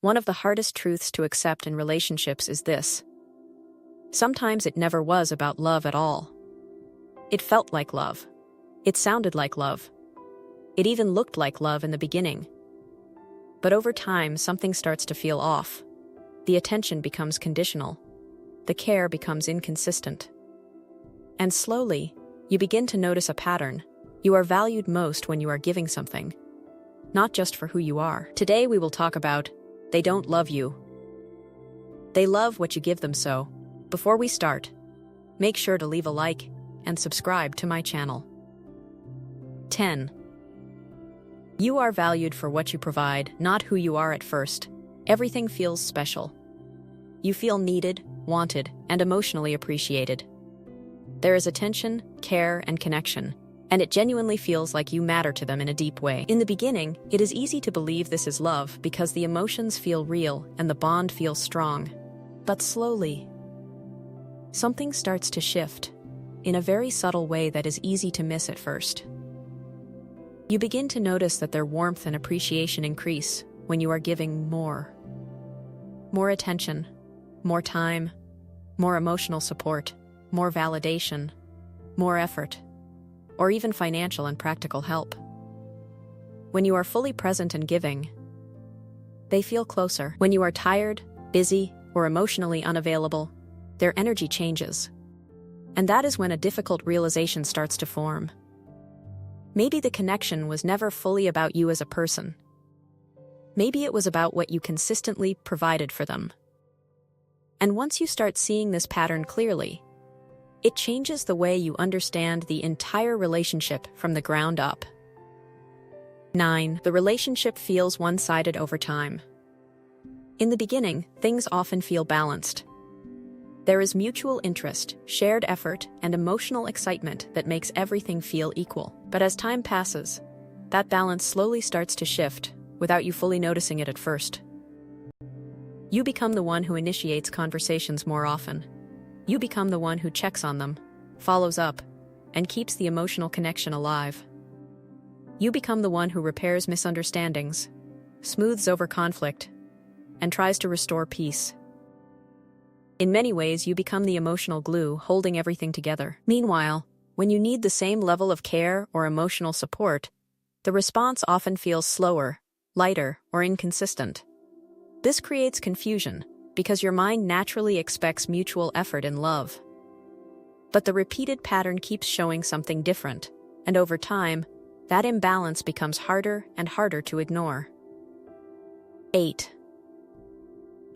One of the hardest truths to accept in relationships is this. Sometimes it never was about love at all. It felt like love. It sounded like love. It even looked like love in the beginning. But over time, something starts to feel off. The attention becomes conditional. The care becomes inconsistent. And slowly, you begin to notice a pattern. You are valued most when you are giving something, not just for who you are. Today we will talk about they don't love you. They love what you give them. So, before we start, make sure to leave a like and subscribe to my channel. 10. You are valued for what you provide, not who you are at first. Everything feels special. You feel needed, wanted, and emotionally appreciated. There is attention, care, and connection, and it genuinely feels like you matter to them in a deep way. In the beginning, it is easy to believe this is love because the emotions feel real and the bond feels strong. But slowly, something starts to shift in a very subtle way that is easy to miss at first. You begin to notice that their warmth and appreciation increase when you are giving more. More attention, more time, more emotional support, more validation, more effort, or even financial and practical help. When you are fully present and giving, they feel closer. When you are tired, busy, or emotionally unavailable, their energy changes. And that is when a difficult realization starts to form. Maybe the connection was never fully about you as a person. Maybe it was about what you consistently provided for them. And once you start seeing this pattern clearly, it changes the way you understand the entire relationship from the ground up. 9. The relationship feels one-sided over time. In the beginning, things often feel balanced. There is mutual interest, shared effort, and emotional excitement that makes everything feel equal. But as time passes, that balance slowly starts to shift without you fully noticing it at first. You become the one who initiates conversations more often. You become the one who checks on them, follows up, and keeps the emotional connection alive. You become the one who repairs misunderstandings, smooths over conflict, and tries to restore peace. In many ways, you become the emotional glue holding everything together. Meanwhile, when you need the same level of care or emotional support, the response often feels slower, lighter, or inconsistent. This creates confusion because your mind naturally expects mutual effort and love. But the repeated pattern keeps showing something different, and over time, that imbalance becomes harder and harder to ignore. 8.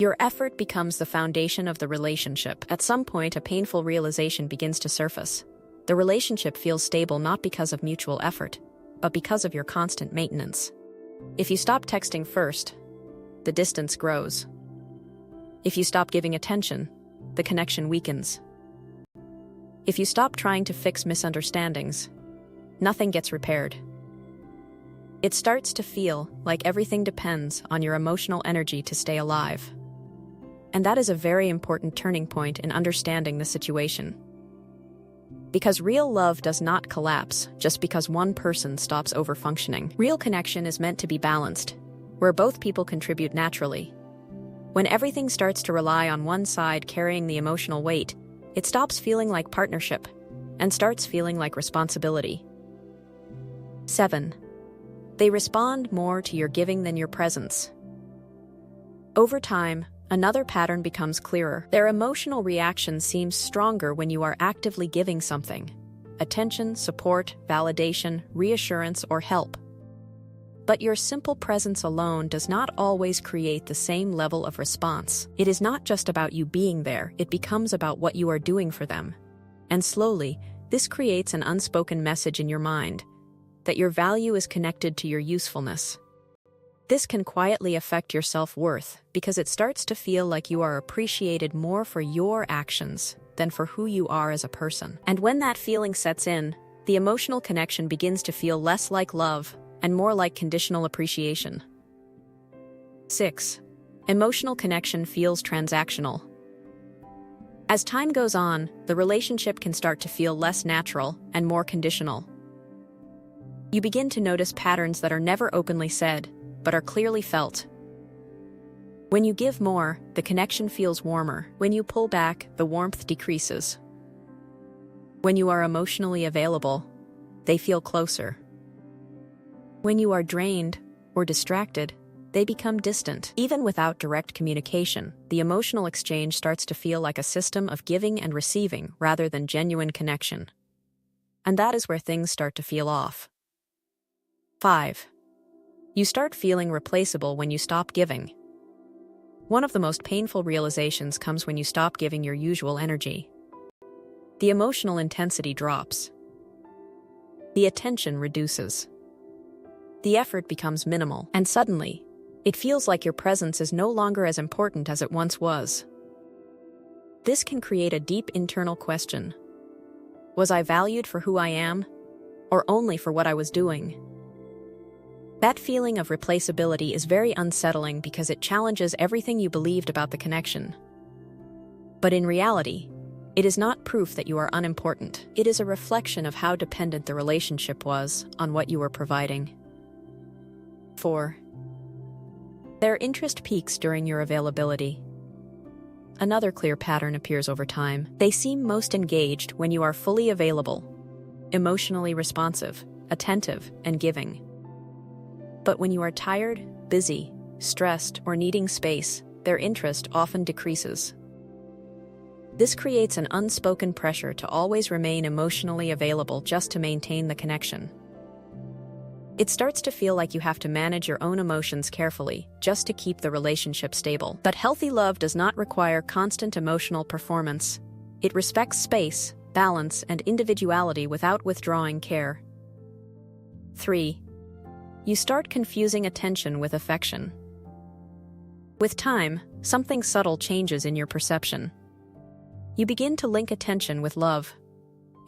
Your effort becomes the foundation of the relationship. At some point, a painful realization begins to surface. The relationship feels stable not because of mutual effort, but because of your constant maintenance. If you stop texting first, the distance grows. If you stop giving attention, the connection weakens. If you stop trying to fix misunderstandings, nothing gets repaired. It starts to feel like everything depends on your emotional energy to stay alive. And that is a very important turning point in understanding the situation. Because real love does not collapse just because one person stops overfunctioning. Real connection is meant to be balanced, where both people contribute naturally. When everything starts to rely on one side carrying the emotional weight, it stops feeling like partnership and starts feeling like responsibility. 7. They respond more to your giving than your presence. Over time, another pattern becomes clearer. Their emotional reaction seems stronger when you are actively giving something: attention, support, validation, reassurance, or help. But your simple presence alone does not always create the same level of response. It is not just about you being there, it becomes about what you are doing for them. And slowly, this creates an unspoken message in your mind that your value is connected to your usefulness. This can quietly affect your self-worth because it starts to feel like you are appreciated more for your actions than for who you are as a person. And when that feeling sets in, the emotional connection begins to feel less like love and more like conditional appreciation. 6. Emotional connection feels transactional. As time goes on, the relationship can start to feel less natural and more conditional. You begin to notice patterns that are never openly said, but are clearly felt. When you give more, the connection feels warmer. When you pull back, the warmth decreases. When you are emotionally available, they feel closer. When you are drained or distracted, they become distant. Even without direct communication, the emotional exchange starts to feel like a system of giving and receiving rather than genuine connection. And that is where things start to feel off. 5. You start feeling replaceable when you stop giving. One of the most painful realizations comes when you stop giving your usual energy. The emotional intensity drops. The attention reduces. The effort becomes minimal, and suddenly, it feels like your presence is no longer as important as it once was. This can create a deep internal question. Was I valued for who I am, or only for what I was doing? That feeling of replaceability is very unsettling because it challenges everything you believed about the connection. But in reality, it is not proof that you are unimportant. It is a reflection of how dependent the relationship was on what you were providing. 4. Their interest peaks during your availability. Another clear pattern appears over time. They seem most engaged when you are fully available, emotionally responsive, attentive, and giving. But when you are tired, busy, stressed, or needing space, their interest often decreases. This creates an unspoken pressure to always remain emotionally available just to maintain the connection. It starts to feel like you have to manage your own emotions carefully just to keep the relationship stable. But healthy love does not require constant emotional performance. It respects space, balance, and individuality without withdrawing care. 3. You start confusing attention with affection. With time, something subtle changes in your perception. You begin to link attention with love.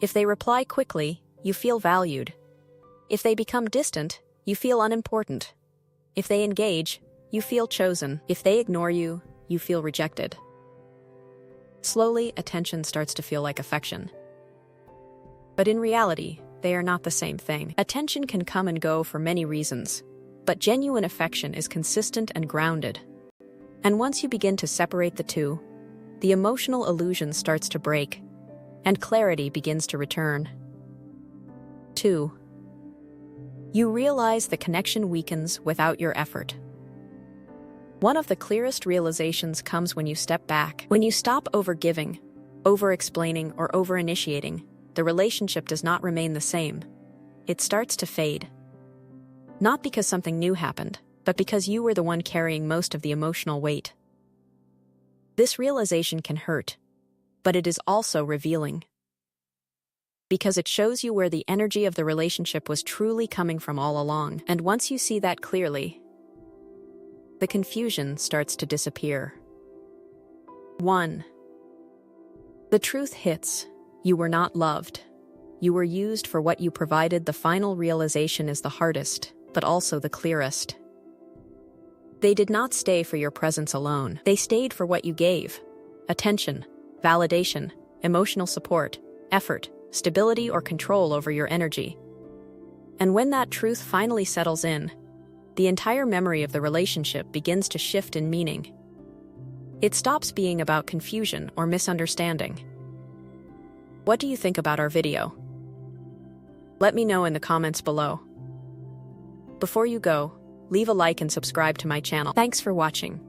If they reply quickly, you feel valued. If they become distant, you feel unimportant. If they engage, you feel chosen. If they ignore you, you feel rejected. Slowly, attention starts to feel like affection. But in reality, they are not the same thing. Attention can come and go for many reasons, but genuine affection is consistent and grounded. And once you begin to separate the two, the emotional illusion starts to break, and clarity begins to return. 2. You realize the connection weakens without your effort. One of the clearest realizations comes when you step back. When you stop over-giving, over-explaining, or over-initiating, the relationship does not remain the same. It starts to fade. Not because something new happened, but because you were the one carrying most of the emotional weight. This realization can hurt, but it is also revealing. Because it shows you where the energy of the relationship was truly coming from all along. And once you see that clearly, the confusion starts to disappear. 1. The truth hits. You were not loved. You were used for what you provided. The final realization is the hardest, but also the clearest. They did not stay for your presence alone. They stayed for what you gave. Attention, validation, emotional support, effort, stability, or control over your energy. And when that truth finally settles in, the entire memory of the relationship begins to shift in meaning. It stops being about confusion or misunderstanding. What do you think about our video? Let me know in the comments below. Before you go, leave a like and subscribe to my channel. Thanks for watching.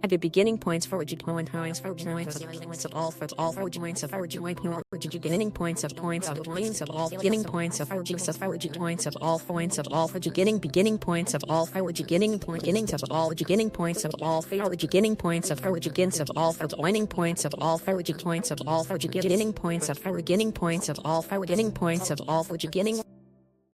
At the beginning points for beginning points of all for joints of beginning points of all beginning points of all points of all for beginning points of all for beginnings of all beginning points of all for beginning points of all for joining points of all for points of all for beginning points of all for beginning points of all for beginning